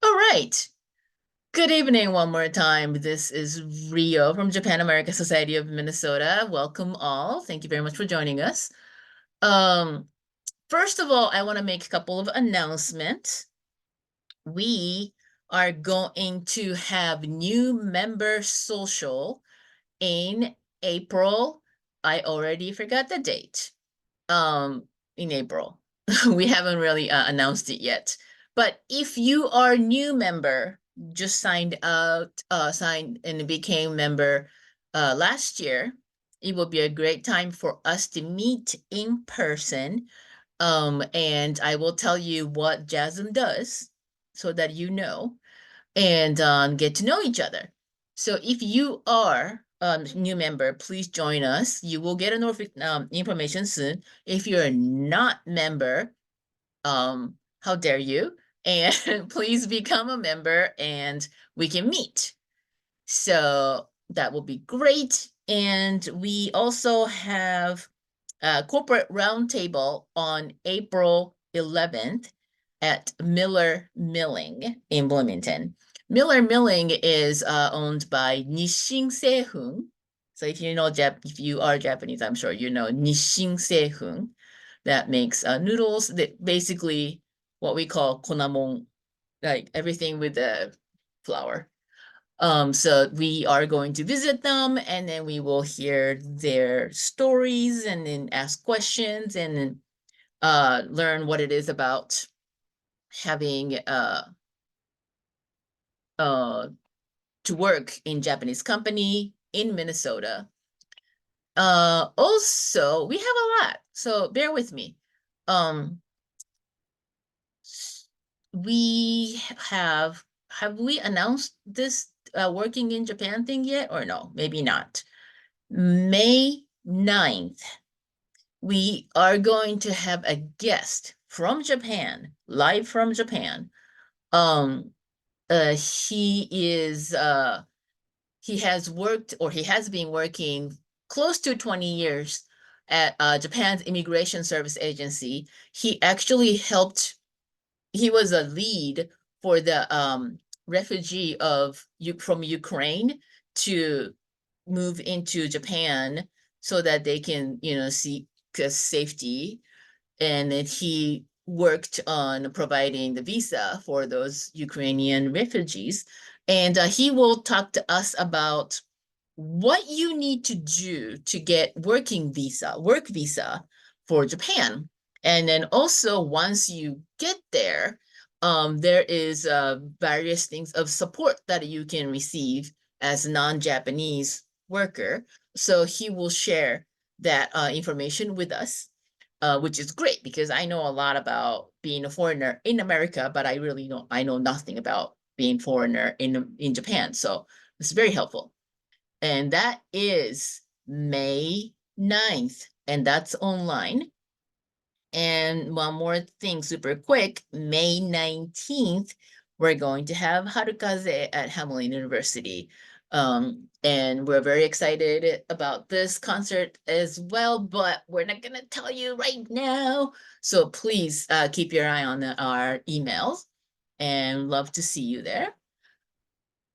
All right. Good evening one more time. This is Rio from Japan American Society of Minnesota. Welcome all. Thank you very much for joining us. Um, First of all, I want to make a couple of announcements. We are going to have new member social in April. I already forgot the date. In April. We haven't really announced it yet. But if you are a new member, just signed and became member last year, it will be a great time for us to meet in person. And I will tell you what JASM does so that you know and get to know each other. So if you are a new member, please join us. You will get a information soon. If you're not member, how dare you? And please become a member and we can meet. So that will be great. And we also have a corporate roundtable on April 11th at Miller Milling in Bloomington. Miller Milling is owned by Nissin Seihun. So if you know if you are Japanese, I'm sure you know Nissin Seihun that makes noodles that basically what we call konamon, like everything with the flour. So we are going to visit them and then we will hear their stories and then ask questions and then learn what it is about having uh to work in Japanese company in Minnesota. Also we have a lot, so bear with me. Um, we have we announced this working in Japan thing yet or no? Maybe not. May 9th, we are going to have a guest from Japan, live from Japan. Um, he is he has worked or he has been working close to 20 years at Japan's Immigration Service Agency. He actually helped, he was a lead for the refugee from Ukraine to move into Japan so that they can, seek safety. And then he worked on providing the visa for those Ukrainian refugees. And he will talk to us about what you need to do to get work visa for Japan. And then also once you get there, there is various things of support that you can receive as a non-Japanese worker. So he will share that information with us, which is great because I know a lot about being a foreigner in America, but I know nothing about being foreigner in Japan. So it's very helpful. And that is May 9th, and that's online. And one more thing, super quick, May 19th, we're going to have Harukaze at Hamline University. And we're very excited about this concert as well, but we're not going to tell you right now. So please keep your eye on our emails and love to see you there.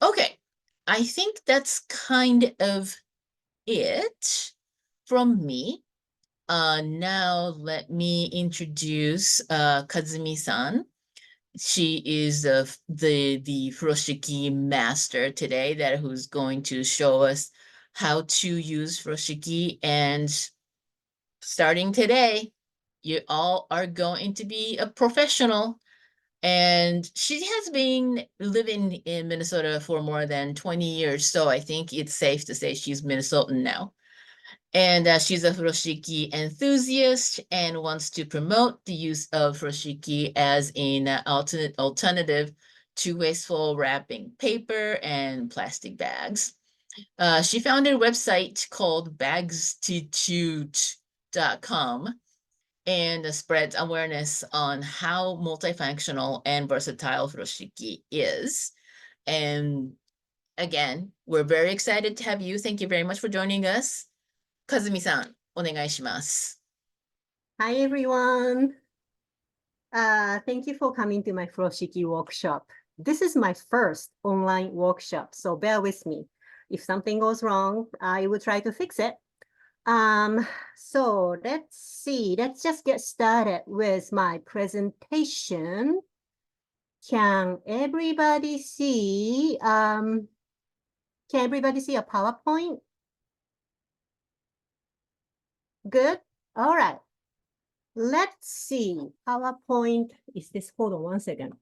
Okay, I think that's kind of it from me. Now let me introduce Kazumi-san. She is the Furoshiki master today who's going to show us how to use Furoshiki. And starting today, you all are going to be a professional. And she has been living in Minnesota for more than 20 years, so I think it's safe to say she's Minnesotan now. And she's a furoshiki enthusiast and wants to promote the use of furoshiki as an alternative to wasteful wrapping paper and plastic bags. She founded a website called bagstitute.com and spreads awareness on how multifunctional and versatile furoshiki is. And again, we're very excited to have you. Thank you very much for joining us. Kazumi-san, お願いします。Hi everyone. Thank you for coming to my Furoshiki workshop. This is my first online workshop, so bear with me. If something goes wrong, I will try to fix it. So let's see. Let's just get started with my presentation. Can everybody see? Can everybody see a PowerPoint? Good. All right. Let's see. PowerPoint is this. Hold on one second.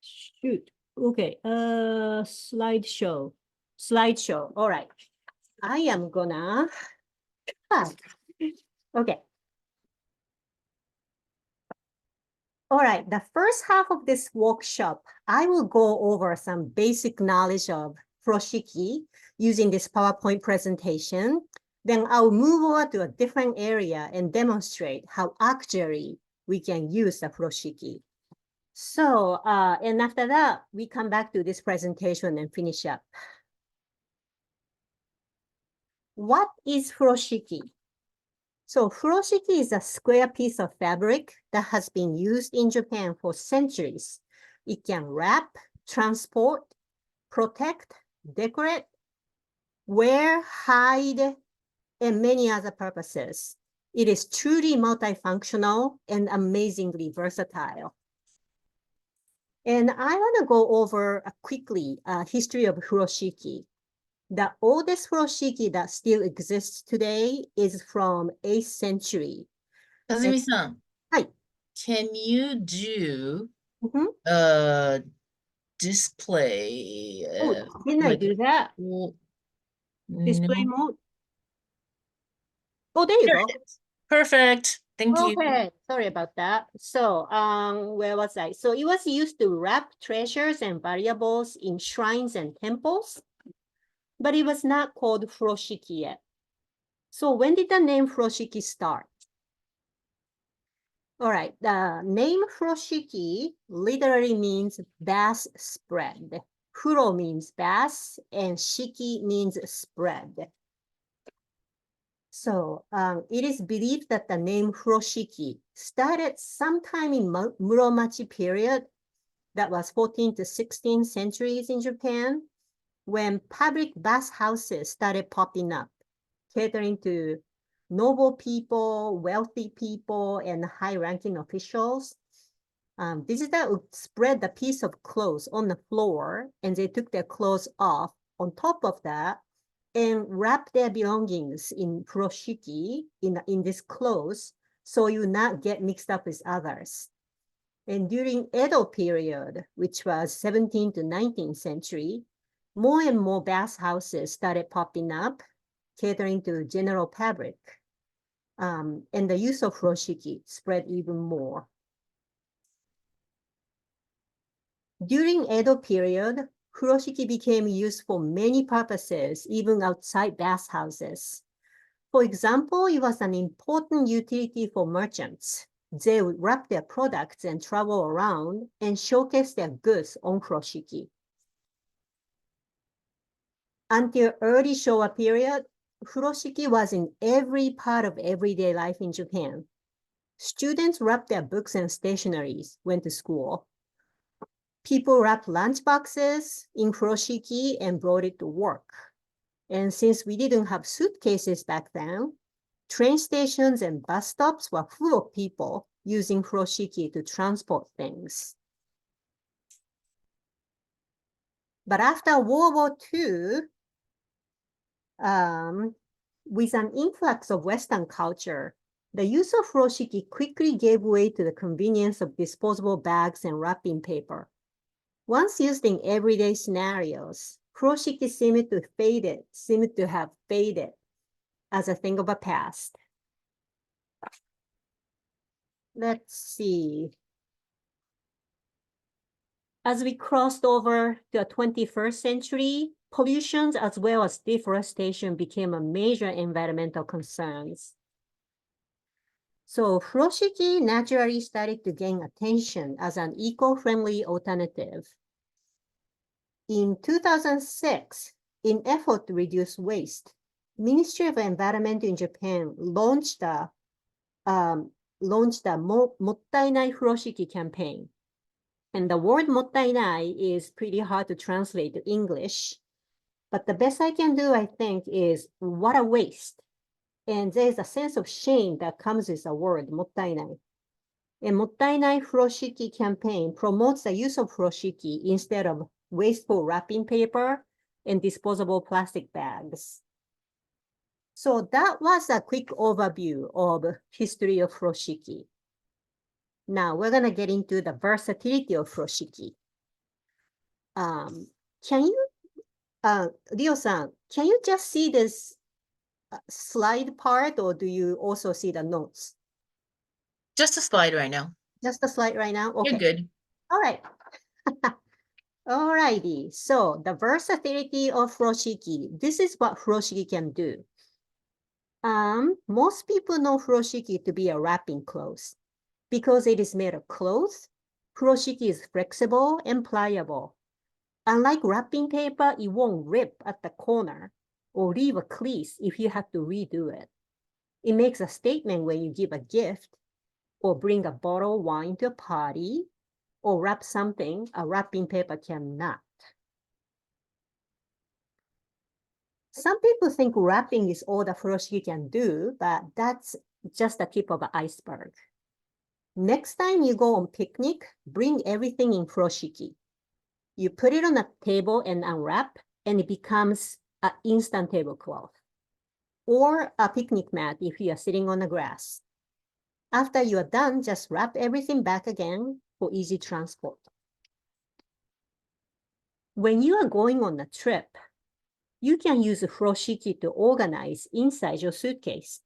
Shoot. Okay. Slideshow. Slideshow. All right. I am gonna. Okay. All right. The first half of this workshop, I will go over some basic knowledge of Furoshiki using this PowerPoint presentation. Then I'll move over to a different area and demonstrate how actually we can use the Furoshiki. So, and after that, we come back to this presentation and finish up. What is Furoshiki? So Furoshiki is a square piece of fabric that has been used in Japan for centuries. It can wrap, transport, protect, decorate, wear, hide, and many other purposes. It is truly multifunctional and amazingly versatile. And I want to go over quickly history of Furoshiki. The oldest Furoshiki that still exists today is from 8th century. Kazumi-san, Hi. can you do Mhm. display? Oh, didn't I do that? No. Display mode? Oh, there you There go. it is. Perfect. Thank you. Okay, sorry about that. So, where was I? So it was used to wrap treasures and valuables in shrines and temples, but it was not called Furoshiki yet. So when did the name Furoshiki start? All right, the name Furoshiki literally means bass spread. Furo means bass and shiki means spread. So it is believed that the name Furoshiki started sometime in Muromachi period, that was 14th to 16th centuries in Japan, when public bathhouses started popping up, catering to noble people, wealthy people, and high-ranking officials. Visitors would spread the piece of clothes on the floor, and they took their clothes off. On top of that, and wrap their belongings in furoshiki, in this clothes, so you not get mixed up with others. And during Edo period, which was 17th to 19th century, more and more bathhouses started popping up, catering to general public. And the use of furoshiki spread even more. During Edo period, furoshiki became used for many purposes, even outside bathhouses. For example, it was an important utility for merchants. They would wrap their products and travel around and showcase their goods on furoshiki. Until early Showa period, furoshiki was in every part of everyday life in Japan. Students wrapped their books and stationeries, went to school. People wrapped lunch boxes in furoshiki and brought it to work. And since we didn't have suitcases back then, train stations and bus stops were full of people using furoshiki to transport things. But after World War II, with an influx of Western culture, the use of furoshiki quickly gave way to the convenience of disposable bags and wrapping paper. Once used in everyday scenarios, furoshiki seemed to have faded as a thing of the past. Let's see. As we crossed over to the 21st century, pollution as well as deforestation became a major environmental concerns. So furoshiki naturally started to gain attention as an eco-friendly alternative. In 2006, in effort to reduce waste, Ministry of Environment in Japan launched the Mottainai Furoshiki campaign. And the word mottainai is pretty hard to translate to English. But the best I can do, I think, is what a waste. And there's a sense of shame that comes with the word mottainai. A mottainai furoshiki campaign promotes the use of furoshiki instead of wasteful wrapping paper and disposable plastic bags. So that was a quick overview of history of furoshiki. Now we're gonna get into the versatility of furoshiki. Ryo-san, can you just see this slide part, or do you also see the notes? Just a slide right now. Just the slide right now? Okay. You're good. All right. All righty. So the versatility of furoshiki. This is what furoshiki can do. Most people know furoshiki to be a wrapping cloth. Because it is made of cloth, furoshiki is flexible and pliable. Unlike wrapping paper, it won't rip at the corner or leave a crease if you have to redo it. It makes a statement when you give a gift or bring a bottle of wine to a party or wrap something a wrapping paper cannot. Some people think wrapping is all the furoshiki can do, but that's just the tip of the iceberg. Next time you go on picnic, bring everything in furoshiki. You put it on a table and unwrap, and it becomes an instant tablecloth. Or a picnic mat if you are sitting on the grass. After you are done, just wrap everything back again for easy transport. When you are going on a trip, you can use furoshiki to organize inside your suitcase.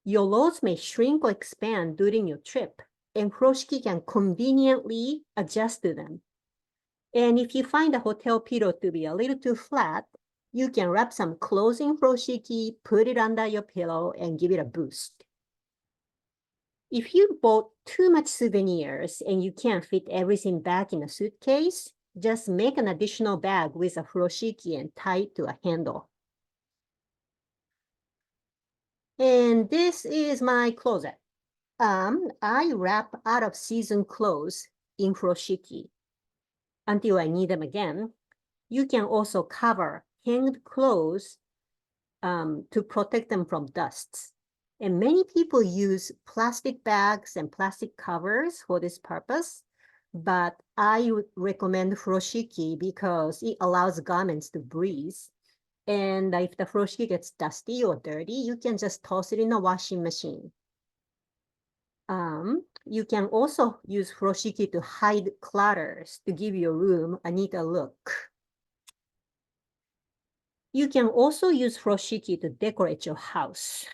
Your loads may shrink or expand during your trip, and furoshiki can conveniently adjust to them. And if you find a hotel pillow to be a little too flat, you can wrap some clothes in furoshiki, put it under your pillow, and give it a boost. If you bought too much souvenirs and you can't fit everything back in a suitcase, just make an additional bag with a furoshiki and tie it to a handle. And this is my closet. I wrap out of season clothes in furoshiki until I need them again. You can also cover hanged clothes to protect them from dusts. And many people use plastic bags and plastic covers for this purpose, but I would recommend furoshiki because it allows garments to breathe. And if the furoshiki gets dusty or dirty, you can just toss it in a washing machine. You can also use furoshiki to hide clutters to give your room a neater look. You can also use furoshiki to decorate your house.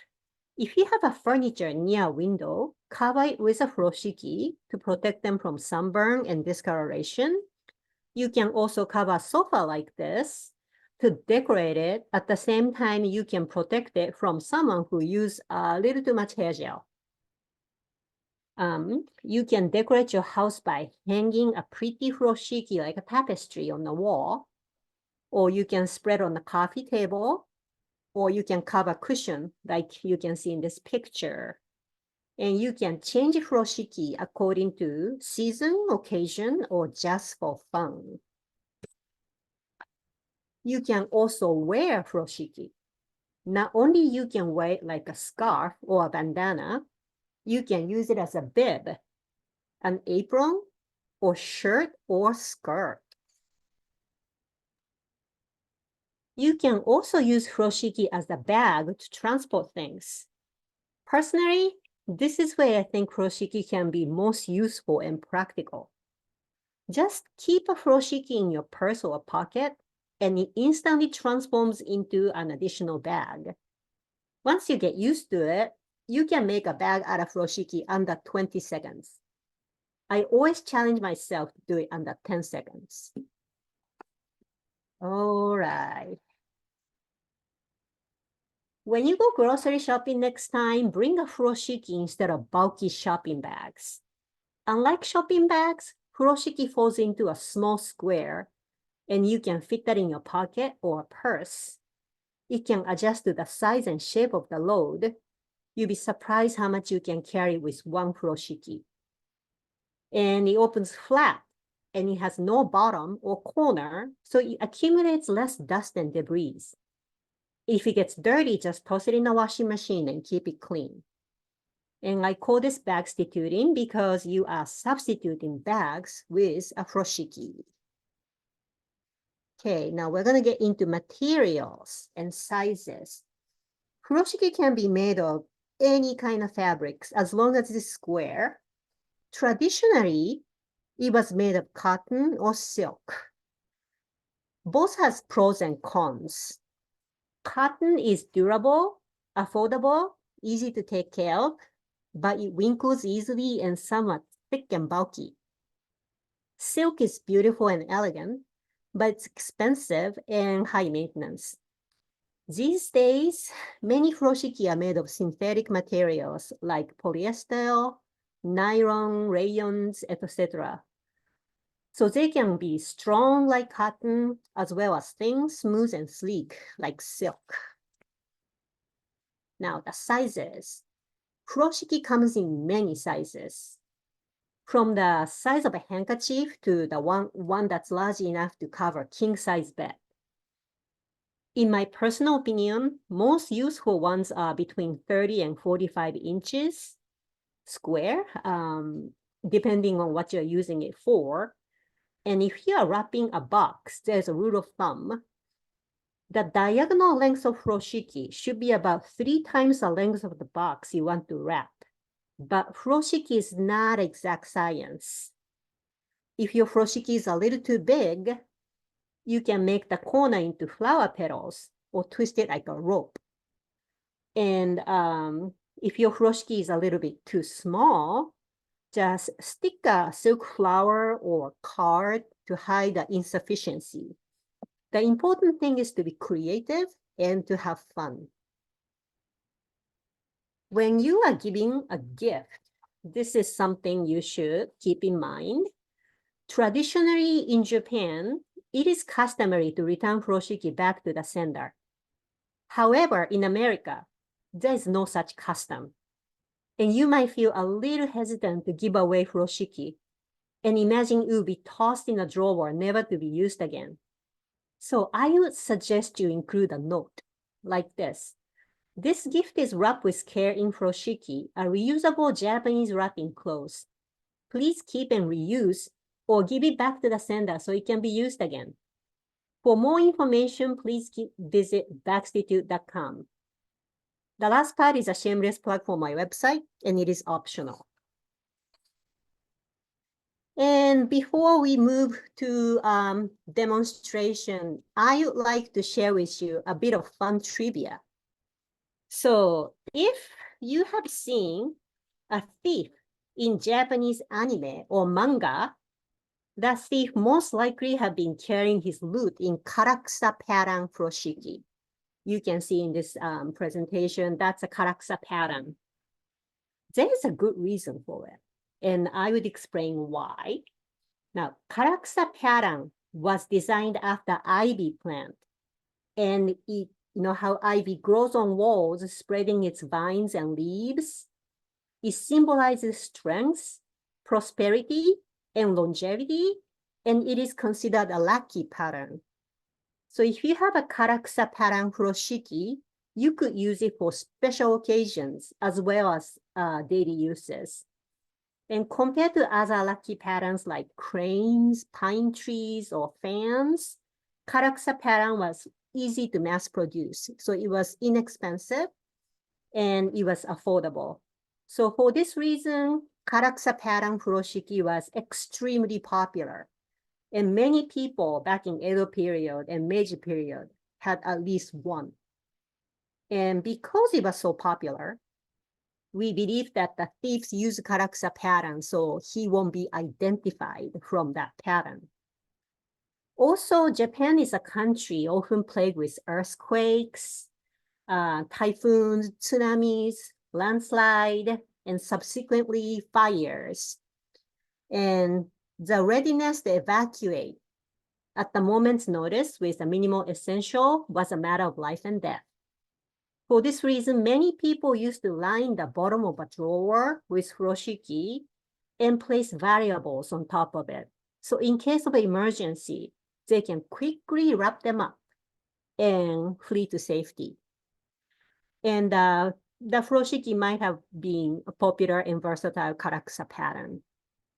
If you have a furniture near a window, cover it with a furoshiki to protect them from sunburn and discoloration. You can also cover a sofa like this to decorate it. At the same time, you can protect it from someone who used a little too much hair gel. You can decorate your house by hanging a pretty furoshiki like a tapestry on the wall, or you can spread on the coffee table, or you can cover a cushion like you can see in this picture. And you can change furoshiki according to season, occasion, or just for fun. You can also wear furoshiki. Not only you can wear it like a scarf or a bandana, you can use it as a bib, an apron, or shirt or skirt. You can also use furoshiki as a bag to transport things. Personally, this is where I think furoshiki can be most useful and practical. Just keep a furoshiki in your purse or pocket, and it instantly transforms into an additional bag. Once you get used to it, you can make a bag out of furoshiki under 20 seconds. I always challenge myself to do it under 10 seconds. All right. When you go grocery shopping next time, bring a furoshiki instead of bulky shopping bags. Unlike shopping bags, furoshiki falls into a small square, and you can fit that in your pocket or a purse. It can adjust to the size and shape of the load. You'll be surprised how much you can carry with one furoshiki. And it opens flat, and it has no bottom or corner, so it accumulates less dust and debris. If it gets dirty, just toss it in the washing machine and keep it clean. And I call this bag substituting because you are substituting bags with a furoshiki. Okay, now we're going to get into materials and sizes. Furoshiki can be made of any kind of fabrics as long as it's square. Traditionally, it was made of cotton or silk. Both has pros and cons. Cotton is durable, affordable, easy to take care of, but it wrinkles easily and somewhat thick and bulky. Silk is beautiful and elegant, but it's expensive and high maintenance. These days, many furoshiki are made of synthetic materials like polyester, nylon, rayons, etc. So they can be strong like cotton, as well as thin, smooth, and sleek like silk. Now, the sizes. Furoshiki comes in many sizes, from the size of a handkerchief to the one that's large enough to cover a king-size bed. In my personal opinion, most useful ones are between 30 and 45 inches square, depending on what you're using it for. And if you are wrapping a box, there's a rule of thumb. The diagonal length of furoshiki should be about 3 times the length of the box you want to wrap. But furoshiki is not exact science. If your furoshiki is a little too big, you can make the corner into flower petals or twist it like a rope. And if your furoshiki is a little bit too small, just stick a silk flower or card to hide the insufficiency. The important thing is to be creative and to have fun. When you are giving a gift, this is something you should keep in mind. Traditionally in Japan, it is customary to return furoshiki back to the sender. However, in America, there is no such custom. And you might feel a little hesitant to give away furoshiki and imagine it will be tossed in a drawer, never to be used again. So I would suggest you include a note like this. This gift is wrapped with care in furoshiki, a reusable Japanese wrapping cloth. Please keep and reuse or give it back to the sender so it can be used again. For more information, please visit bagstitute.com. The last part is a shameless plug for my website, and it is optional. And before we move to demonstration, I would like to share with you a bit of fun trivia. So if you have seen a thief in Japanese anime or manga, that thief most likely have been carrying his loot in karaksa pattern furoshiki. You can see in this presentation, that's a karaksa pattern. There is a good reason for it, and I would explain why. Now, karaksa pattern was designed after ivy plant, and it, you know how ivy grows on walls, spreading its vines and leaves? It symbolizes strength, prosperity, and longevity, and it is considered a lucky pattern. So if you have a karaksa pattern furoshiki, you could use it for special occasions as well as daily uses. And compared to other lucky patterns like cranes, pine trees, or fans, karaksa pattern was easy to mass produce. So it was inexpensive and it was affordable. So for this reason, karaksa pattern furoshiki was extremely popular. And many people back in Edo period and Meiji period had at least one. And because it was so popular, we believe that the thieves use karaksa pattern so he won't be identified from that pattern. Also, Japan is a country often plagued with earthquakes, typhoons, tsunamis, landslide, and subsequently fires. And the readiness to evacuate at the moment's notice with a minimal essential was a matter of life and death. For this reason, many people used to line the bottom of a drawer with furoshiki and place variables on top of it. So in case of emergency, they can quickly wrap them up and flee to safety. And the furoshiki might have been a popular and versatile karaksa pattern.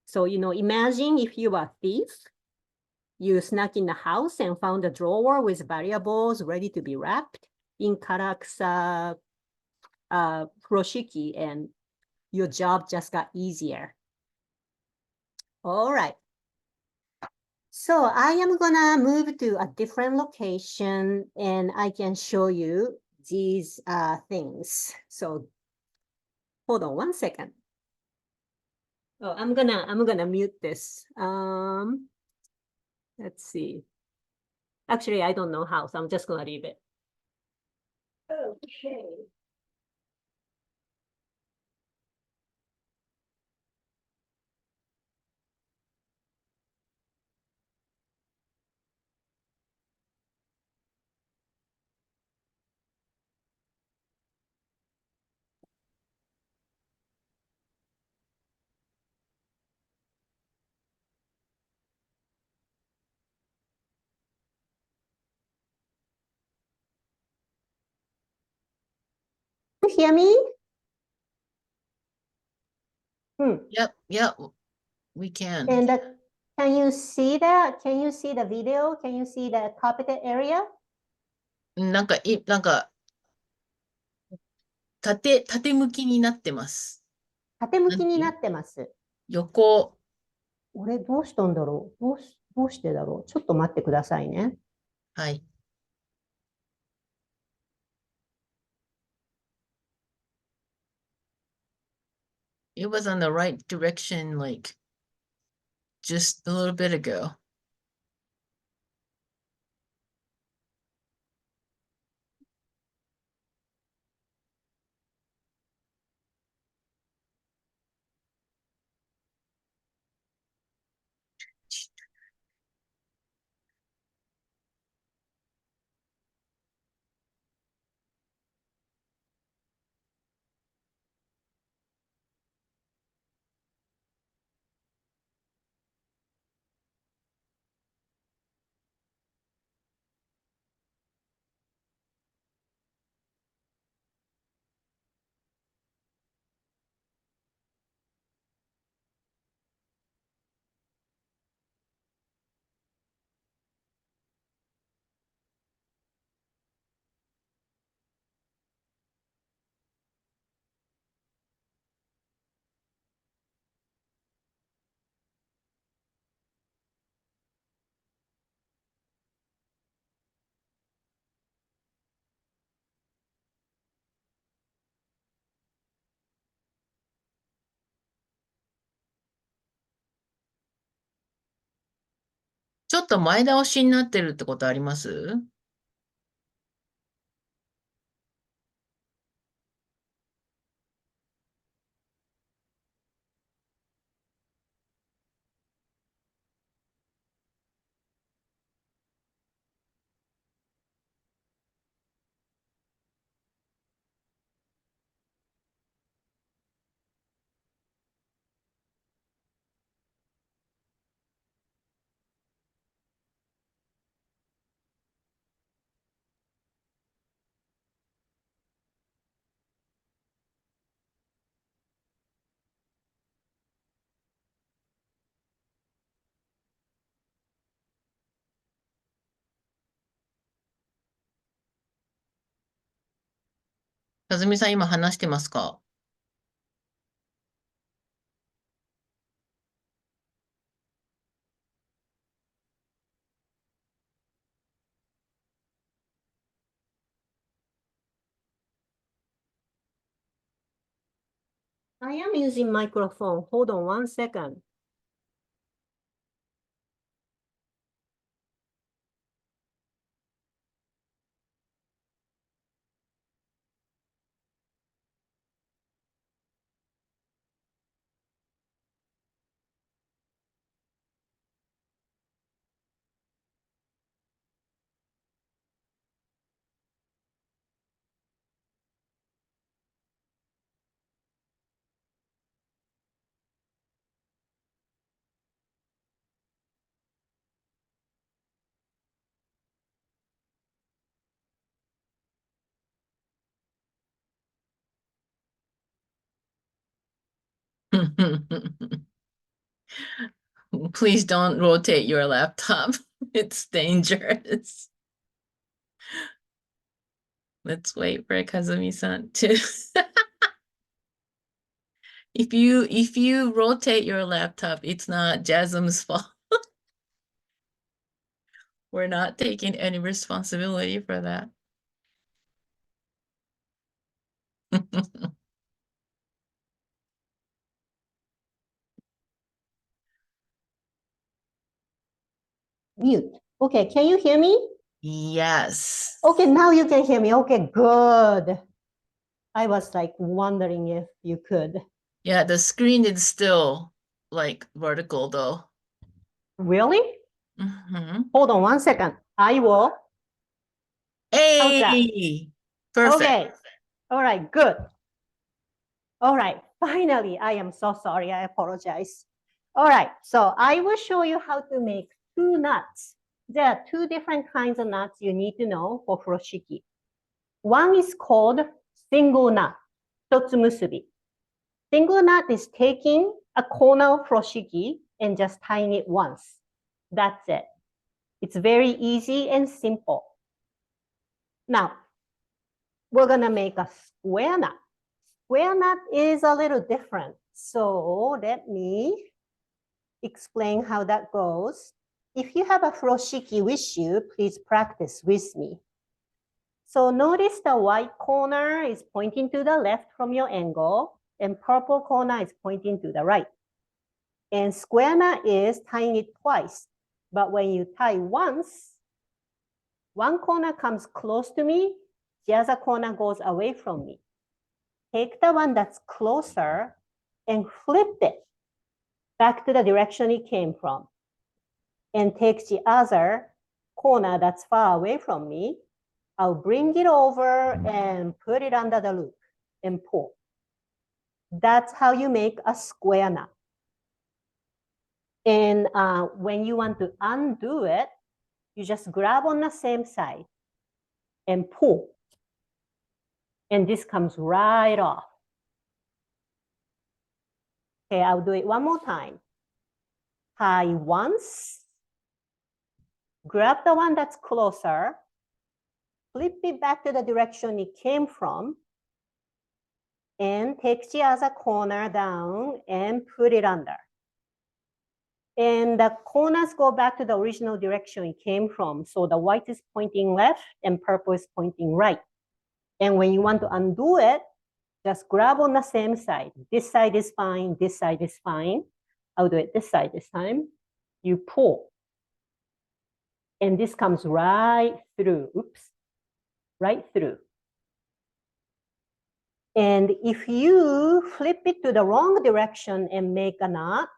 So, imagine if you were a thief, you snuck in the house and found a drawer with valuables ready to be wrapped in karaksa furoshiki, and your job just got easier. All right. So I am gonna move to a different location and I can show you these things. So hold on one second. Oh, I'm gonna mute this. Let's see. Actually, I don't know how, so I'm just gonna leave it. Okay. 'You hear me? Yep, we can. And can you see that? Can you see the video? Can you see the carpeted area? なんか、縦向きになってます。縦向きになってます。横。俺どうしたんだろうどうしてだろうちょっと待ってくださいね。はい。It was on the right direction, like just a little bit ago. Just ちょっと前倒しになってるってことあります？ かずみさん今話してますか？ I am using microphone. Hold on one second. Please don't rotate your laptop. It's dangerous. Let's wait for Kazumi-san to. If you rotate your laptop, it's not JASM's fault. We're not taking any responsibility for that. Mute. Okay, can you hear me? Yes. Okay, now you can hear me. Okay, good. I was like wondering if you could. Yeah, the screen is still like vertical though. Really? Mhm. Hold on 1 second. I will. How's that? Hey, perfect. Okay. All right, good. All right, finally, I am so sorry. I apologize. All right, so I will show you how to make 2 nuts. There are 2 different kinds of nuts you need to know for furoshiki. One is called single nut, totsumusubi. Single nut is taking a corner of furoshiki and just tying it once. That's it. It's very easy and simple. Now, we're gonna make a square nut. Square nut is a little different. So let me explain how that goes. If you have a furoshiki with you, please practice with me. So notice the white corner is pointing to the left from your angle, and purple corner is pointing to the right. And square nut is tying it twice. But when you tie once, one corner comes close to me, the other corner goes away from me. Take the one that's closer and flip it back to the direction it came from. And take the other corner that's far away from me. I'll bring it over and put it under the loop and pull. That's how you make a square nut. And when you want to undo it, you just grab on the same side and pull. And this comes right off. Okay, I'll do it one more time. Tie once, grab the one that's closer, flip it back to the direction it came from, and take the other corner down and put it under. And the corners go back to the original direction it came from. So the white is pointing left and purple is pointing right. And when you want to undo it, just grab on the same side. This side is fine, this side is fine. I'll do it this side this time. You pull. And this comes right through, oops, right through. And if you flip it to the wrong direction and make a knot,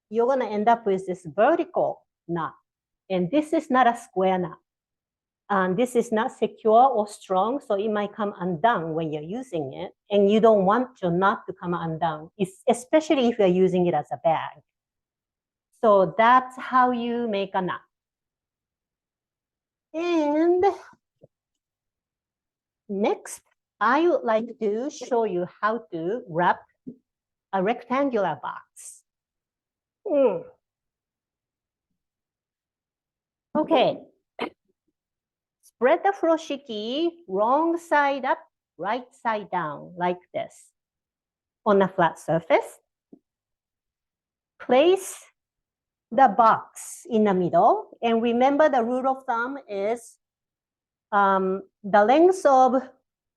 you're gonna end up with this vertical knot. And this is not a square knot. And this is not secure or strong, so it might come undone when you're using it. And you don't want your knot to come undone, especially if you're using it as a bag. So that's how you make a knot. And next, I would like to show you how to wrap a rectangular box. Okay. Spread the furoshiki wrong side up, right side down, like this. On a flat surface. Place the box in the middle. And remember the rule of thumb is the length of,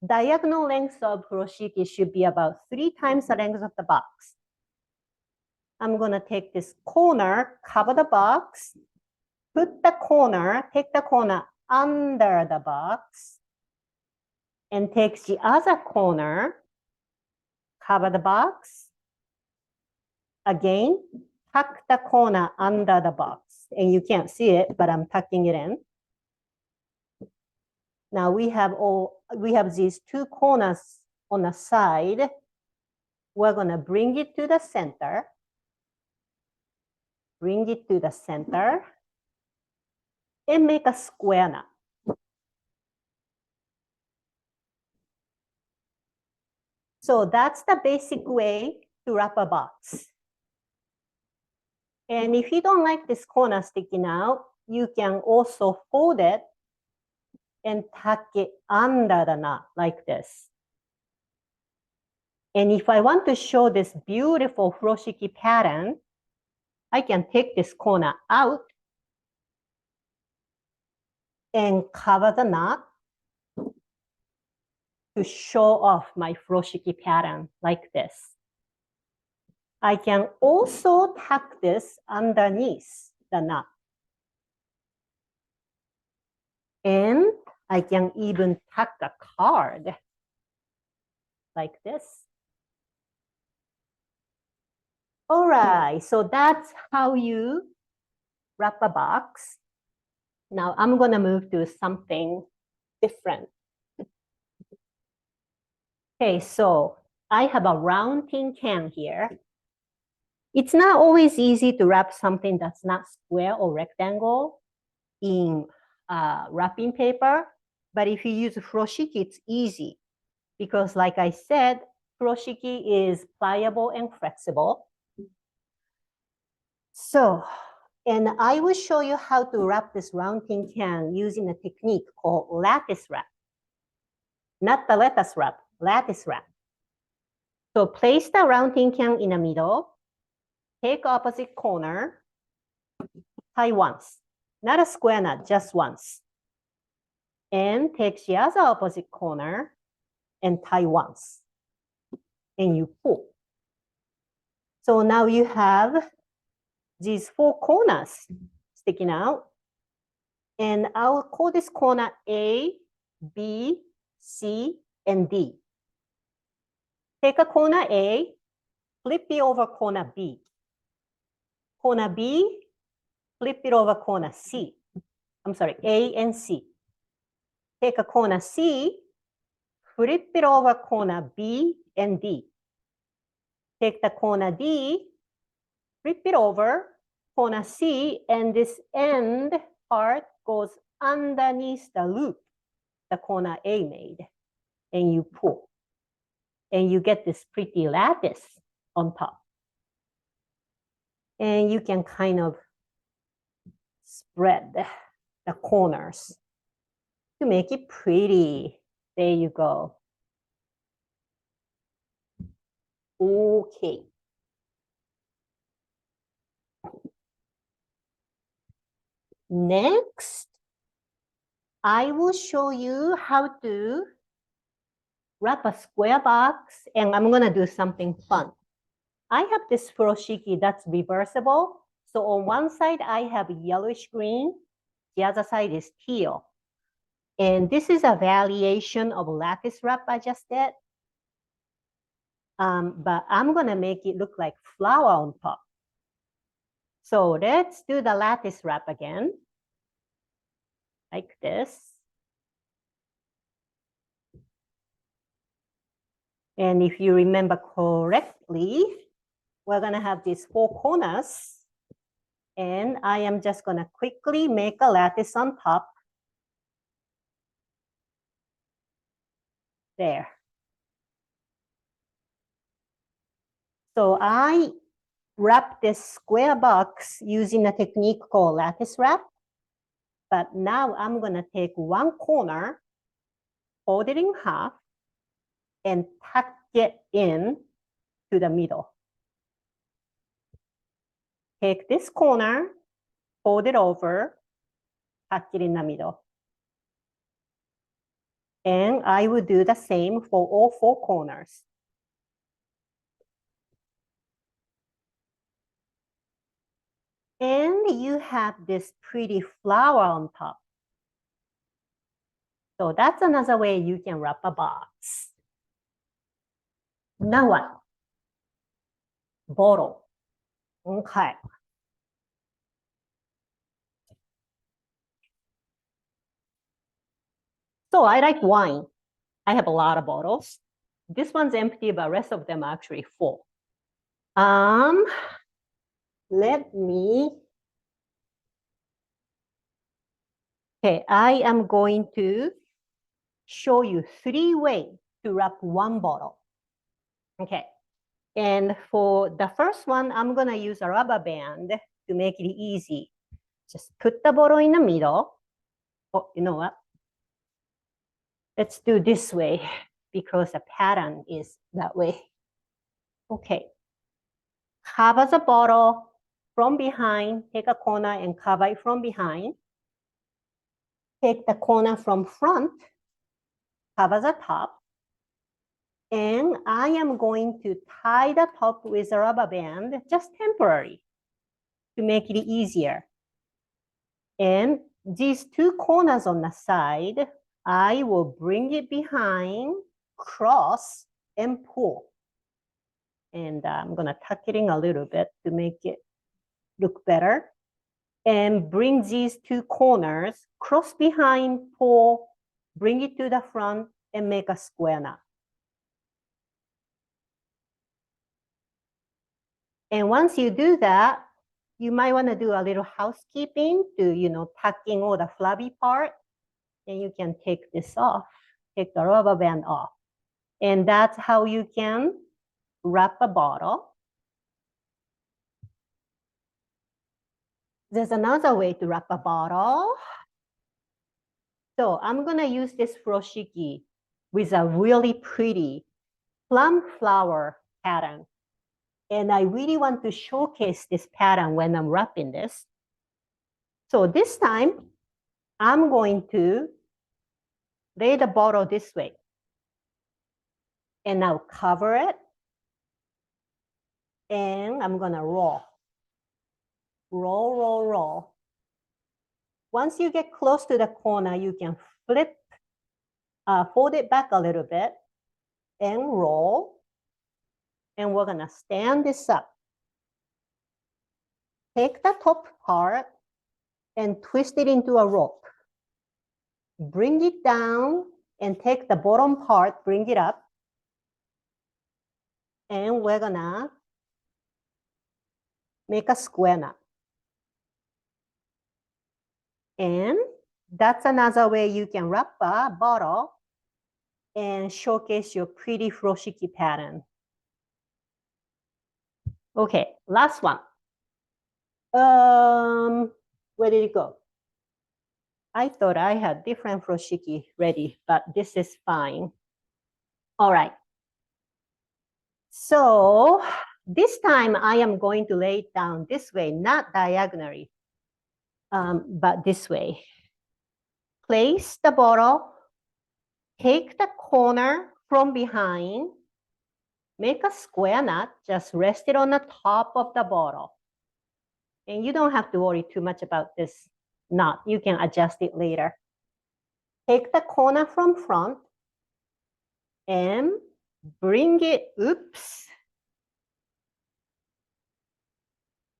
diagonal length of furoshiki should be about 3 times the length of the box. I'm gonna take this corner, cover the box, put the corner, take the corner under the box, and take the other corner, cover the box, again, tuck the corner under the box. And you can't see it, but I'm tucking it in. Now we have these 2 corners on the side. We're gonna bring it to the center. Bring it to the center and make a square knot. So that's the basic way to wrap a box. And if you don't like this corner sticking out, you can also fold it and tuck it under the knot like this. And if I want to show this beautiful furoshiki pattern, I can take this corner out and cover the knot to show off my furoshiki pattern like this. I can also tuck this underneath the knot. And I can even tuck a card like this. All right, so that's how you wrap a box. Now I'm gonna move to something different. Okay, so I have a round tin can here. It's not always easy to wrap something that's not square or rectangle in wrapping paper, but if you use furoshiki, it's easy because like I said, furoshiki is pliable and flexible. So, and I will show you how to wrap this round tin can using a technique called lattice wrap. Not the lettuce wrap, lattice wrap. So place the round tin can in the middle, take opposite corner, tie once. Not a square knot, just once. And take the other opposite corner and tie once. And you pull. So now you have these 4 corners sticking out. And I'll call this corner A, B, C, and D. Take a corner A, flip it over corner B. Corner B, flip it over corner C. I'm sorry, A and C. Take a corner C, flip it over corner B and D. Take the corner D, flip it over corner C, and this end part goes underneath the loop the corner A made, and you pull. And you get this pretty lattice on top. And you can kind of spread the corners to make it pretty. There you go. Okay. Next, I will show you how to wrap a square box, and I'm gonna do something fun. I have this furoshiki that's reversible. So on one side, I have yellowish green. The other side is teal. And this is a variation of lattice wrap I just did. But I'm gonna make it look like flower on top. So let's do the lattice wrap again, like this. And if you remember correctly, we're gonna have these 4 corners. And I am just gonna quickly make a lattice on top. There. So I wrap this square box using a technique called lattice wrap. But now I'm gonna take one corner, fold it in half, and tuck it in to the middle. Take this corner, fold it over, tuck it in the middle. And I will do the same for all 4 corners. And you have this pretty flower on top. So that's another way you can wrap a box. Now what? Bottle. Okay. So I like wine. I have a lot of bottles. This one's empty, but the rest of them are actually full. Let me. Okay, I am going to show you 3 ways to wrap one bottle. Okay, And for the first one, I'm gonna use a rubber band to make it easy. Just put the bottle in the middle. Oh, you know what? Let's do this way because the pattern is that way. Okay. Cover the bottle from behind. Take a corner and cover it from behind. Take the corner from front. Cover the top. And I am going to tie the top with a rubber band, just temporary, to make it easier. And these two corners on the side, I will bring it behind, cross, and pull. And I'm gonna tuck it in a little bit to make it look better. And bring these two corners, cross behind, pull, bring it to the front, and make a square knot. And once you do that, you might want to do a little housekeeping to, tuck in all the flabby part. And you can take this off, take the rubber band off. And that's how you can wrap a bottle. There's another way to wrap a bottle. So I'm gonna use this furoshiki with a really pretty plum flower pattern. And I really want to showcase this pattern when I'm wrapping this. So this time, I'm going to lay the bottle this way. And now cover it. And I'm gonna roll. Roll, roll, roll. Once you get close to the corner, you can flip, fold it back a little bit and roll. And we're gonna stand this up. Take the top part and twist it into a rope. Bring it down and take the bottom part, bring it up. And we're gonna make a square knot. And that's another way you can wrap a bottle and showcase your pretty furoshiki pattern. Okay, last one. Where did it go? I thought I had different furoshiki ready, but this is fine. All right. So this time I am going to lay it down this way, not diagonally, but this way. Place the bottle, take the corner from behind, make a square knot, just rest it on the top of the bottle. And you don't have to worry too much about this knot. You can adjust it later. Take the corner from front and bring it, oops.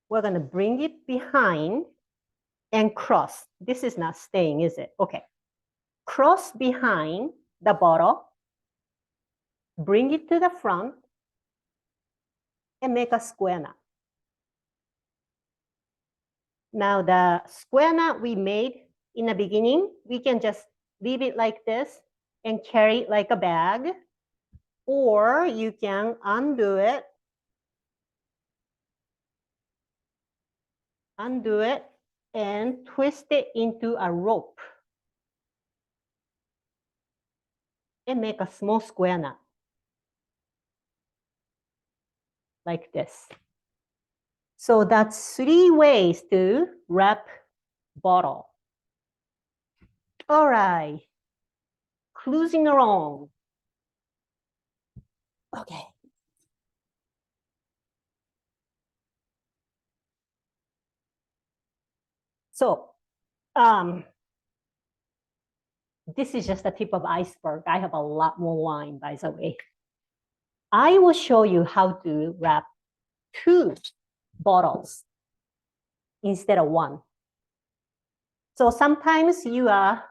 We're gonna bring it behind and cross. This is not staying, is it? Okay. Cross behind the bottle, bring it to the front, and make a square knot. Now the square knot we made in the beginning, we can just leave it like this and carry it like a bag, or you can undo it, and twist it into a rope and make a small square knot like this. So that's 3 ways to wrap bottle. All right, cruising along. Okay. So this is just the tip of iceberg. I have a lot more wine, by the way. I will show you how to wrap 2 bottles instead of 1. So sometimes you are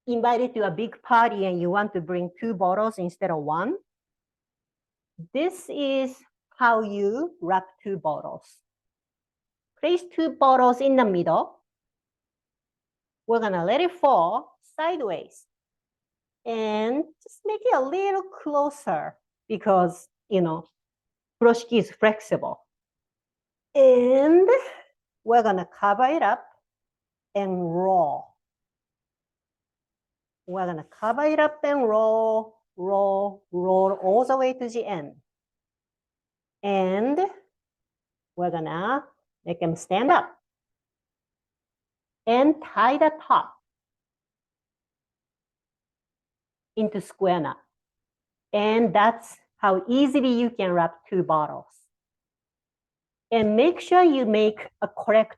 invited to a big party and you want to bring 2 bottles instead of 1. This is how you wrap 2 bottles. Place 2 bottles in the middle. We're gonna let it fall sideways and just make it a little closer because, you know, furoshiki is flexible. And we're gonna cover it up and roll. We're gonna cover it up and roll, roll, roll all the way to the end. And we're gonna make them stand up and tie the top into square knot. And that's how easily you can wrap 2 bottles. And make sure you make a correct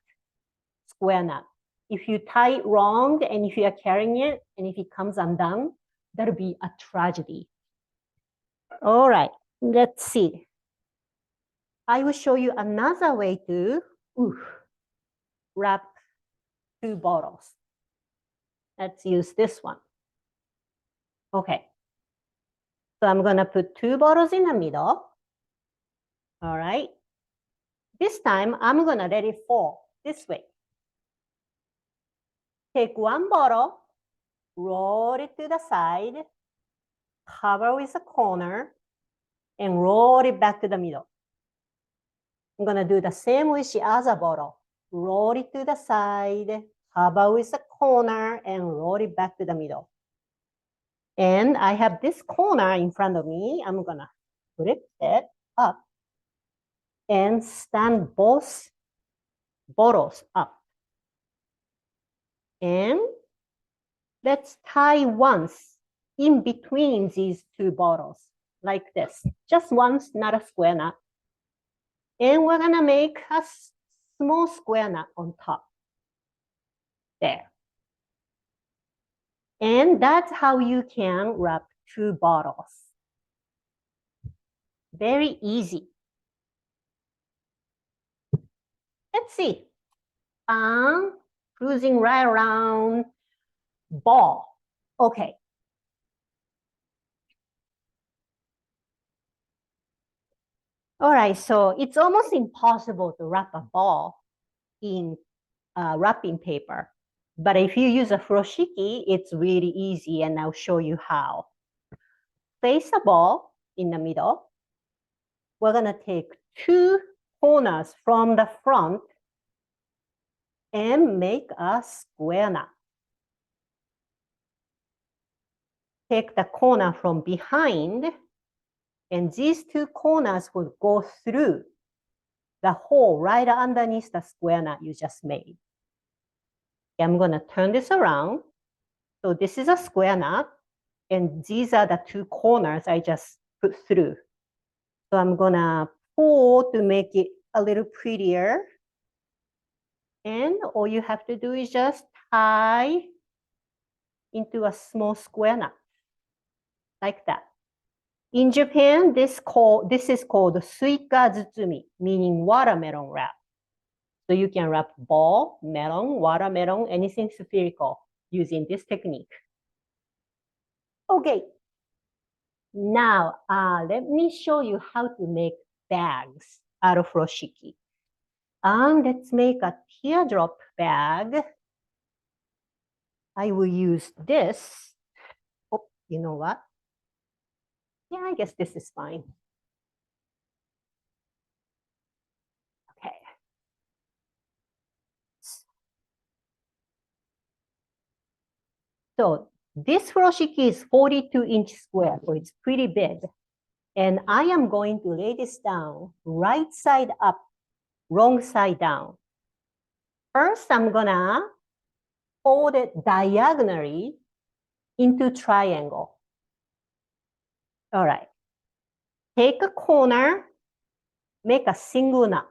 square knot. If you tie it wrong and if you are carrying it and if it comes undone, that'll be a tragedy. All right, let's see. I will show you another way to wrap 2 bottles. Let's use this one. Okay. So I'm gonna put 2 bottles in the middle. All right. This time I'm gonna let it fall this way. Take 1 bottle, roll it to the side, cover with a corner, and roll it back to the middle. I'm gonna do the same with the other bottle. Roll it to the side, cover with a corner, and roll it back to the middle. And I have this corner in front of me. I'm gonna flip it up and stand both bottles up. And let's tie once in between these 2 bottles, like this. Just once, not a square knot. And we're gonna make a small square knot on top. There. And that's how you can wrap 2 bottles. Very easy. Let's see. Cruising right around ball. Okay. All right, so it's almost impossible to wrap a ball in wrapping paper. But if you use a furoshiki, it's really easy, and I'll show you how. Place a ball in the middle. We're gonna take 2 corners from the front and make a square knot. Take the corner from behind, and these 2 corners will go through the hole right underneath the square knot you just made. I'm gonna turn this around. So this is a square knot, and these are the 2 corners I just put through. So I'm gonna pull to make it a little prettier. And all you have to do is just tie into a small square knot, like that. In Japan, this is called suika zutsumi, meaning watermelon wrap. So you can wrap ball, melon, watermelon, anything spherical using this technique. Okay. Now, let me show you how to make bags out of furoshiki. Let's make a teardrop bag. I will use this. Oh, you know what? Yeah, I guess this is fine. Okay. So this furoshiki is 42-inch square, so it's pretty big. And I am going to lay this down right side up, wrong side down. First, I'm gonna fold it diagonally into triangle. All right. Take a corner, make a single knot.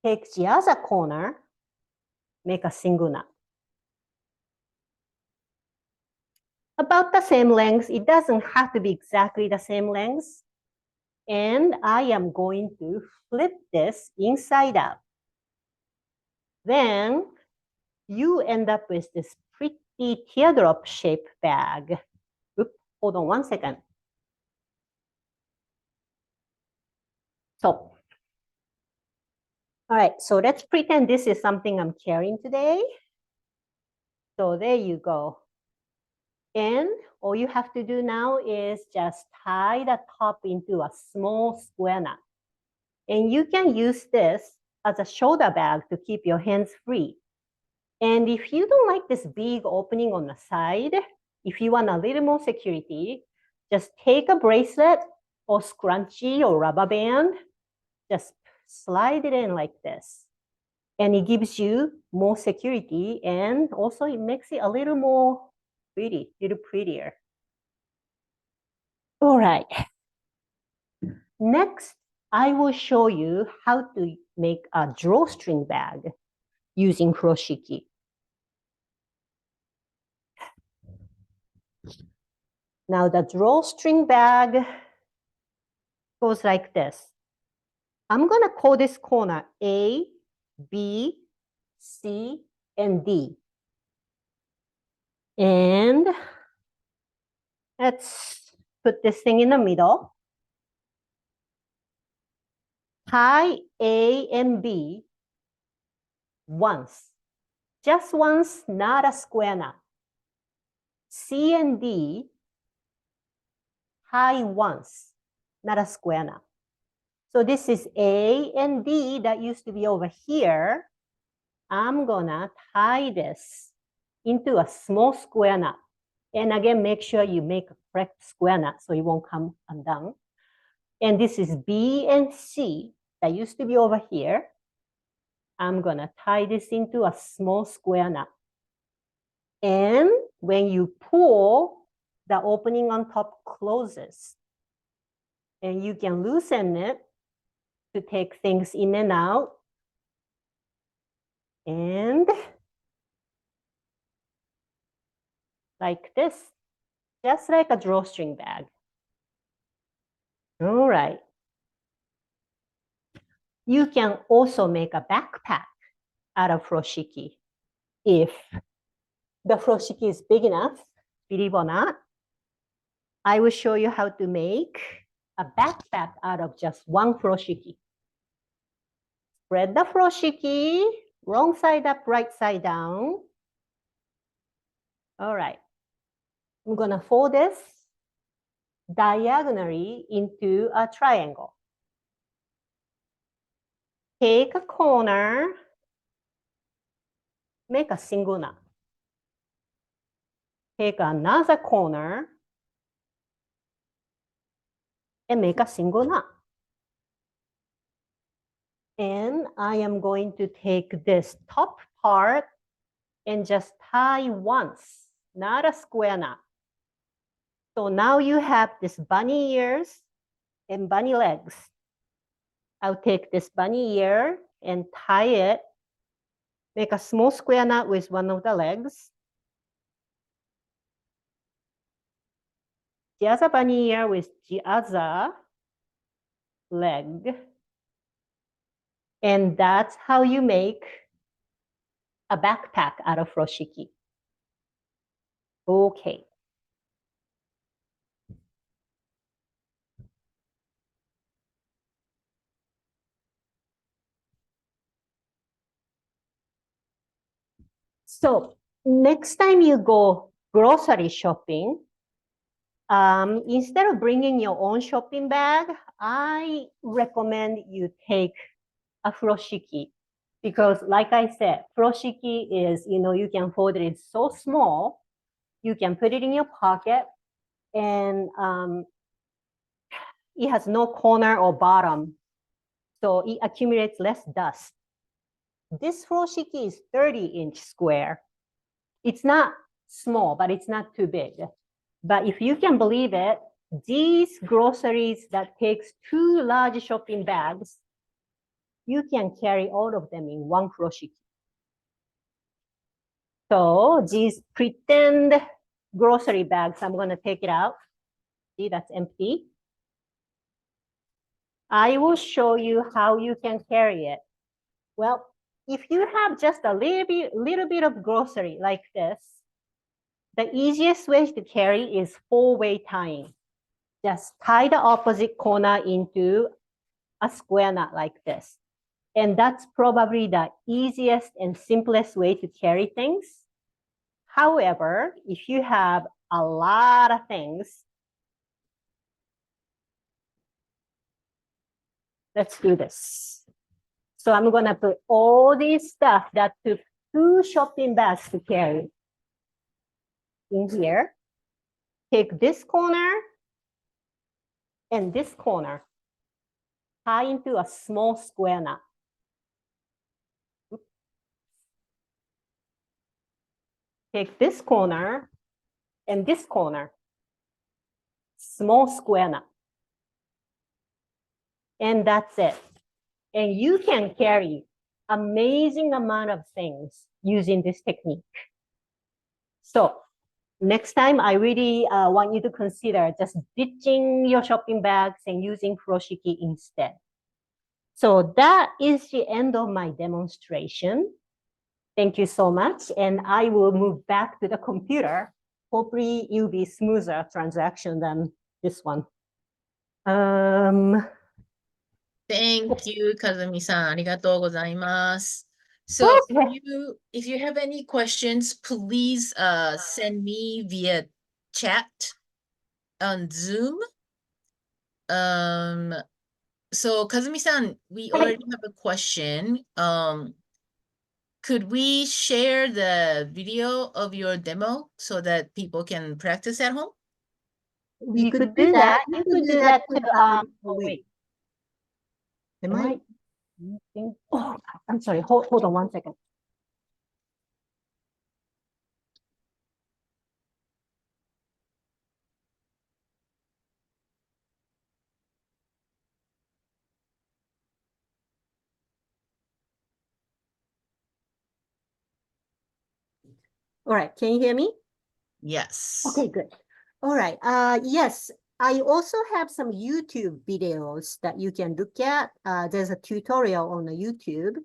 Take the other corner, make a single knot. About the same length. It doesn't have to be exactly the same length. And I am going to flip this inside out. Then you end up with this pretty teardrop shaped bag. Oops, hold on 1 second. So, all right, so let's pretend this is something I'm carrying today. So there you go. And all you have to do now is just tie the top into a small square knot. And you can use this as a shoulder bag to keep your hands free. And if you don't like this big opening on the side, if you want a little more security, just take a bracelet or scrunchie or rubber band, just slide it in like this. And it gives you more security, and also it makes it a little more pretty, a little prettier. All right. Next, I will show you how to make a drawstring bag using furoshiki. Now the drawstring bag goes like this. I'm gonna call this corner A, B, C, and D. And let's put this thing in the middle. Tie A and B once. Just once, not a square knot. C and D, tie once, not a square knot. So this is A and D that used to be over here. I'm gonna tie this into a small square knot. And again, make sure you make a correct square knot so it won't come undone. And this is B and C that used to be over here. I'm gonna tie this into a small square knot. And when you pull, the opening on top closes. And you can loosen it to take things in and out. And like this, just like a drawstring bag. All right. You can also make a backpack out of furoshiki if the furoshiki is big enough, believe or not. I will show you how to make a backpack out of just one furoshiki. Spread the furoshiki, wrong side up, right side down. All right. I'm gonna fold this diagonally into a triangle. Take a corner, make a single knot. Take another corner and make a single knot. And I am going to take this top part and just tie once, not a square knot. So now you have this bunny ears and bunny legs. I'll take this bunny ear and tie it, make a small square knot with one of the legs. The other bunny ear with the other leg. And that's how you make a backpack out of furoshiki. Okay. So next time you go grocery shopping, instead of bringing your own shopping bag, I recommend you take a furoshiki, because like I said, furoshiki is, you can fold it, it's so small, you can put it in your pocket, and it has no corner or bottom, so it accumulates less dust. This furoshiki is 30-inch square. It's not small, but it's not too big. But if you can believe it, these groceries that takes 2 large shopping bags, you can carry all of them in one furoshiki. So these pretend grocery bags, I'm gonna take it out. See, that's empty. I will show you how you can carry it. Well, if you have just a little bit of grocery like this, the easiest way to carry is 4-way tying. Just tie the opposite corner into a square knot like this. And that's probably the easiest and simplest way to carry things. However, if you have a lot of things. Let's do this. So I'm gonna put all this stuff that took 2 shopping bags to carry in here. Take this corner and this corner, tie into a small square knot. Take this corner and this corner, small square knot. And that's it. And you can carry amazing amount of things using this technique. So next time, I really want you to consider just ditching your shopping bags and using furoshiki instead. So that is the end of my demonstration. Thank you so much. And I will move back to the computer. Hopefully it'll be smoother transaction than this one. Thank you, Kazumi-san. ありがとうございます. So if you have any questions, please send me via chat on Zoom. So Kazumi-san, we already have a question. Could we share the video of your demo so that people can practice at home? We could do that. You could do that too. Wait. Am I? Oh, I'm sorry. Hold on 1 second. All right. Can you hear me? Yes. Okay, good. All right. Yes, I also have some YouTube videos that you can look at. There's a tutorial on the YouTube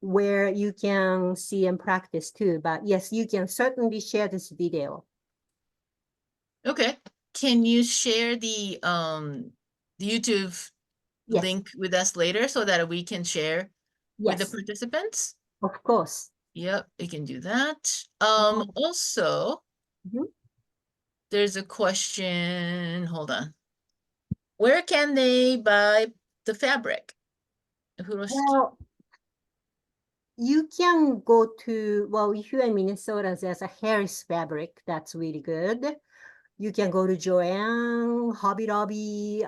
where you can see and practice too. But yes, you can certainly share this video. Okay. Can you share the YouTube link with us later so that we can share with the participants? Of course. Yep, we can do that. Also, there's a question. Hold on. Where can they buy the fabric? Well, you can go to, well, if you're in Minnesota, there's a Harris fabric that's really good. You can go to Joanne, Hobby Lobby,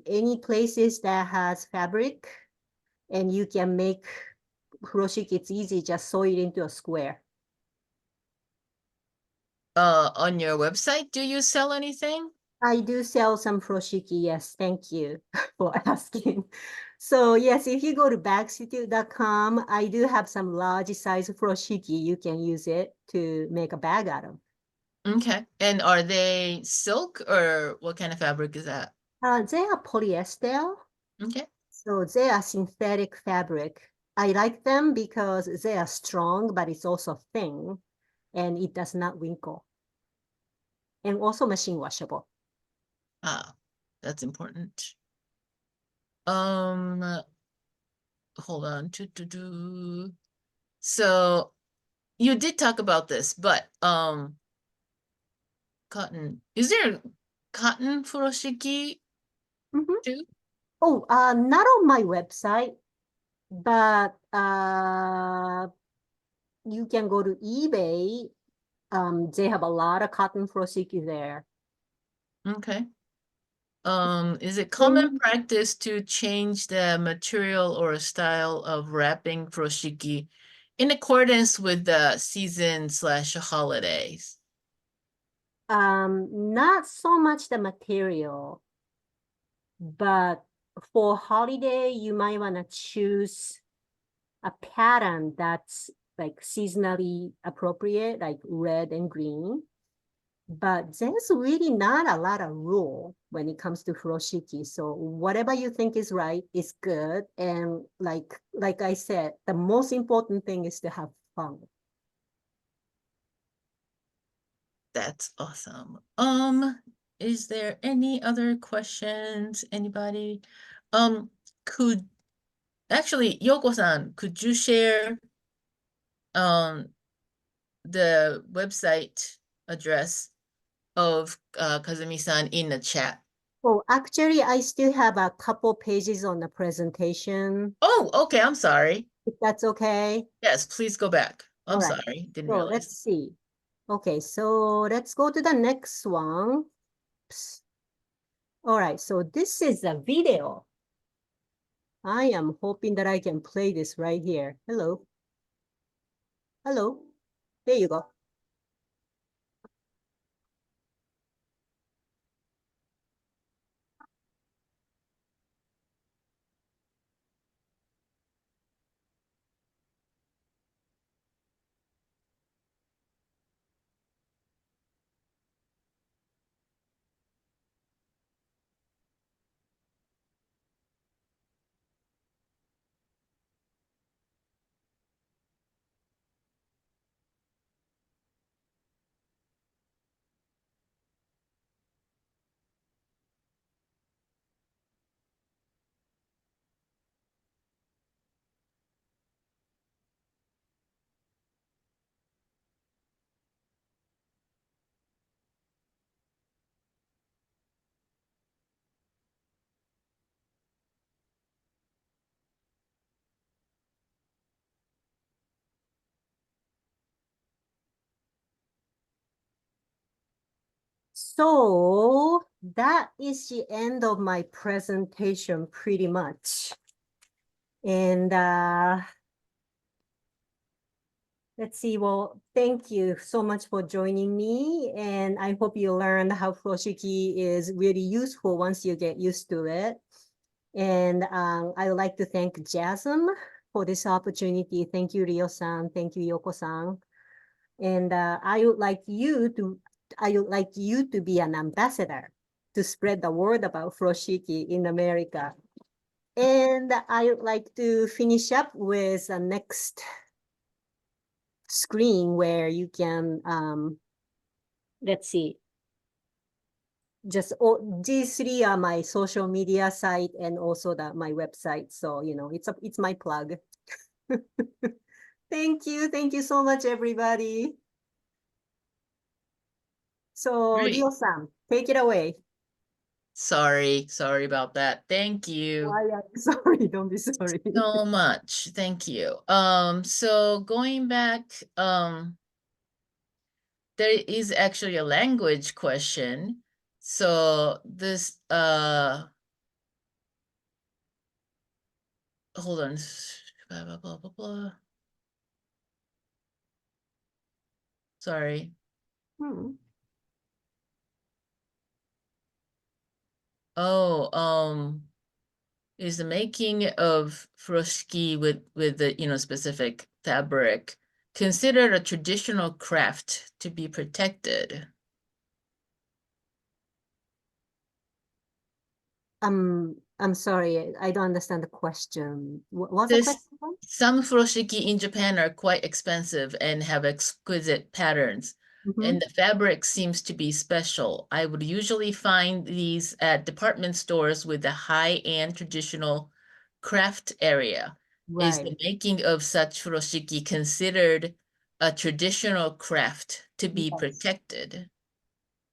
any places that has fabric, and you can make furoshiki. It's easy, just sew it into a square. On your website, do you sell anything? I do sell some furoshiki, yes, thank you for asking. So yes, if you go to bagstitute.com, I do have some large size furoshiki. You can use it to make a bag out of. Okay. And are they silk or what kind of fabric is that? They are polyester. Okay. So they are synthetic fabric. I like them because they are strong, but it's also thin and it does not wrinkle. And also machine washable. Ah, that's important. Hold on. So you did talk about this, but cotton. Is there cotton furoshiki too? Oh, not on my website, but you can go to eBay. They have a lot of cotton furoshiki there. Okay. Is it common practice to change the material or style of wrapping furoshiki in accordance with the season/holidays? Not so much the material, but for holiday, you might want to choose a pattern that's like seasonally appropriate, like red and green. But there's really not a lot of rule when it comes to furoshiki. So whatever you think is right is good. And like I said, the most important thing is to have fun. That's awesome. Is there any other questions? Anybody? Could actually, Yoko-san, could you share the website address of Kazumi-san in the chat. Oh, actually, I still have a couple pages on the presentation, Oh, okay, I'm sorry. if that's okay. Yes, please go back. All I'm right. sorry, didn't So realize. let's see. Okay, so let's go to the next one. Oops. All right, so this is a video. I am hoping that I can play this right here. Hello. Hello. There you go. So that is the end of my presentation pretty much. And let's see, well, thank you so much for joining me. And I hope you learned how Furoshiki is really useful once you get used to it. And I would like to thank JASM for this opportunity. Thank you, Rio-san. Thank you, Yoko-san. And I would like you to be an ambassador to spread the word about Furoshiki in America. And I would like to finish up with the next screen where you can, let's see, these three are my social media site and also my website. So, it's my plug. Thank you. Thank you so much, everybody. So, Great. Rio-san, take it away. Sorry about that. Thank you Why are you sorry? Don't be sorry. so much. Thank you. So going back, there is actually a language question. So this, hold on. Blah, blah, blah, blah, blah. Sorry. Hmm. Oh, is the making of furoshiki with the specific fabric considered a traditional craft to be protected? I'm sorry, I don't understand the question. What's the This question again? Some furoshiki in Japan are quite expensive and have exquisite patterns, Mhm. and the fabric seems to be special. I would usually find these at department stores with a high-end traditional craft area. Is the Right. making of such furoshiki considered a traditional craft to be Yes. protected?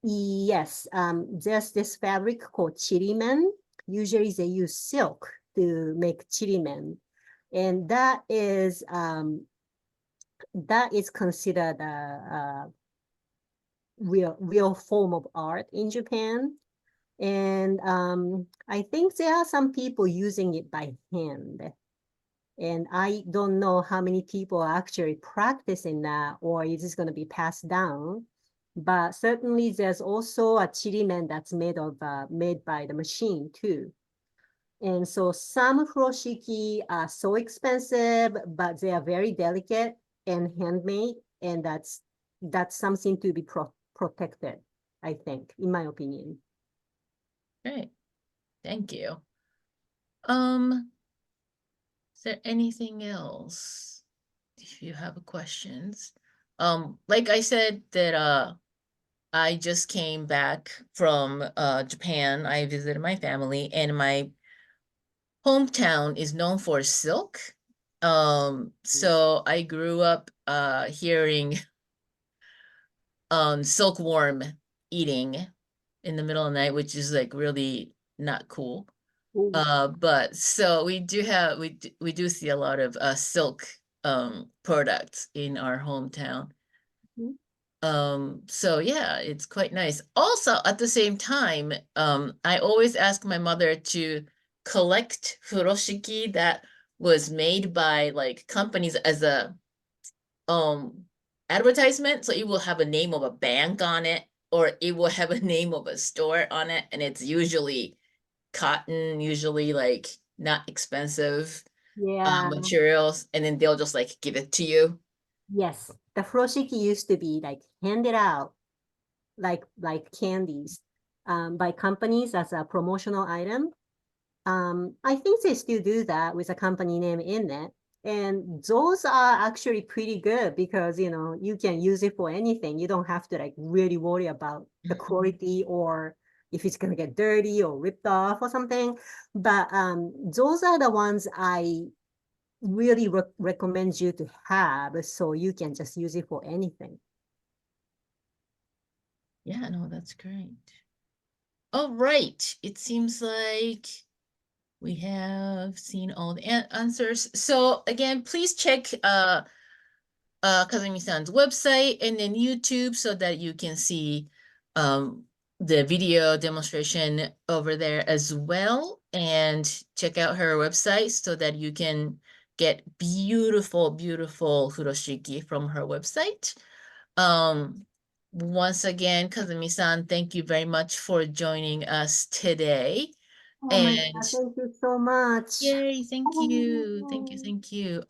Yes. There's this fabric called chirimen. Usually they use silk to make chirimen. And that is considered a real form of art in Japan. And I think there are some people using it by hand. And I don't know how many people are actually practicing that, or is this going to be passed down? But certainly there's also a chirimen that's made by the machine too. And so some furoshiki are so expensive, but they are very delicate and handmade, and that's something to be protected, I think, in my opinion. Great, thank you. Is there anything else? If you have questions. Like I said that I just came back from Japan. I visited my family, and my hometown is known for silk. So I grew up hearing silkworm eating in the middle of the night, which is like really not cool. Ooh. But so we do see a lot of silk products in our hometown. Mhm. So yeah, it's quite nice. Also, at the same time, I always ask my mother to collect furoshiki that was made by like companies as a um advertisement. So it will have a name of a bank on it, or it will have a name of a store on it, and it's usually cotton, usually like not expensive Yeah. materials, and then they'll just like give it to you. Yes. The furoshiki used to be like handed out like candies by companies as a promotional item. I think they still do that with a company name in it. And those are actually pretty good because, you know, you can use it for anything. You don't have to like really worry about the Mhm. quality or if it's going to get dirty or ripped off or something. But those are the ones I really recommend you to have so you can just use it for anything. Yeah, no, that's great. All right. It seems like we have seen all the answers. So again, please check Kazumi-san's website and then YouTube so that you can see the video demonstration over there as well. And check out her website so that you can get beautiful, beautiful furoshiki from her website. Um, Once again, Kazumi-san, thank you very much for joining us today. Oh my And God, thank you so much. yay, thank you. Thank you, Oh. thank you.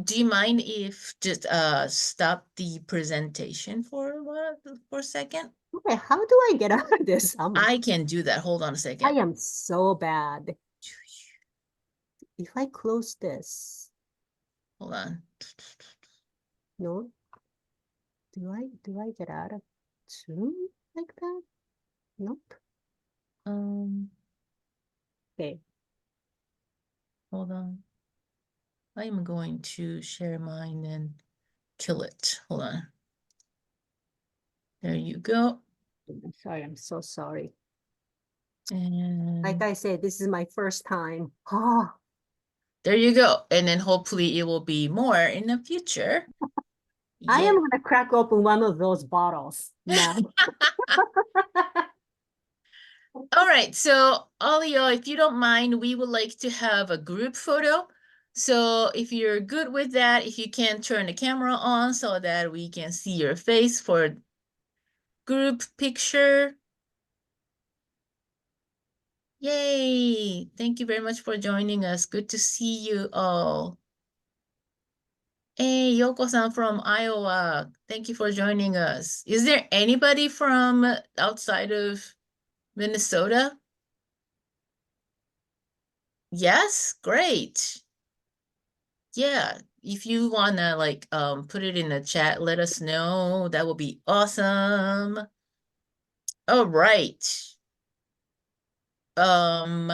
Do you mind if just stop the presentation for a while, for a second? Okay, how do I get out of this? Oh my, I can do that. Hold on a I second. am so bad. If I close this, Hold on. no, do I get out of Zoom like that? Nope. Um, Okay. Hold on. I am going to share mine and kill it. Hold on. There you go. I'm sorry, I'm so sorry. Like And I said, this is my first time. Oh, there you go. And then hopefully it will be more in the future. I am Yeah. gonna crack open one of those bottles now. All right. So, Olio, if you don't mind, we would like to have a group photo. So if you're good with that, if you can turn the camera on so that we can see your face for group picture. Yay. Thank you very much for joining us. Good to see you all. Hey, Yoko-san from Iowa. Thank you for joining us. Is there anybody from outside of Minnesota? Yes, great. Yeah, if you wanna like put it in the chat, let us know. That would be awesome. All right. Um,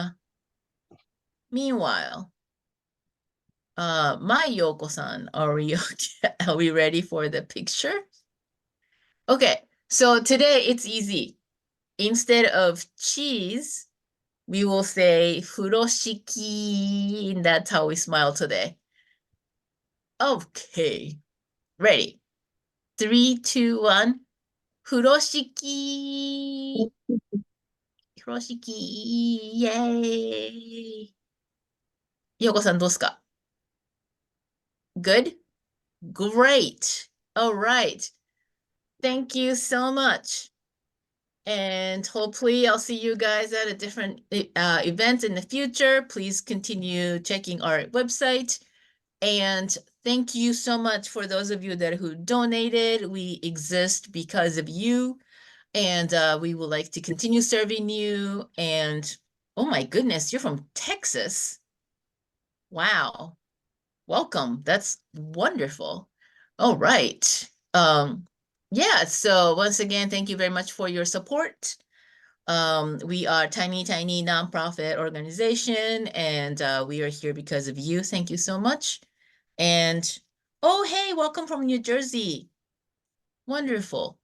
Meanwhile, my Yoko-san, are we ready for the picture? Okay, so today it's easy. Instead of cheese, we will say furoshiki, and that's how we smile today. Okay, ready? 3, 2, 1. Furoshiki. Furoshiki. Yay. Yoko-san, どうですか? Good? Great. All right. Thank you so much. And hopefully I'll see you guys at a different event in the future. Please continue checking our website. And thank you so much for those of you that who donated. We exist because of you. And we would like to continue serving you. And oh my goodness, you're from Texas. Wow. Welcome. That's wonderful. All right. Yeah, so once again, thank you very much for your support. We are tiny, tiny nonprofit organization, and we are here because of you. Thank you so much. And oh, hey, welcome from New Jersey. Wonderful.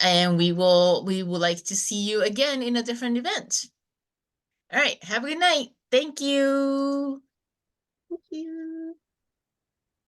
And we would like to see you again in a different event. All right, have a good night. Thank you. Thank you.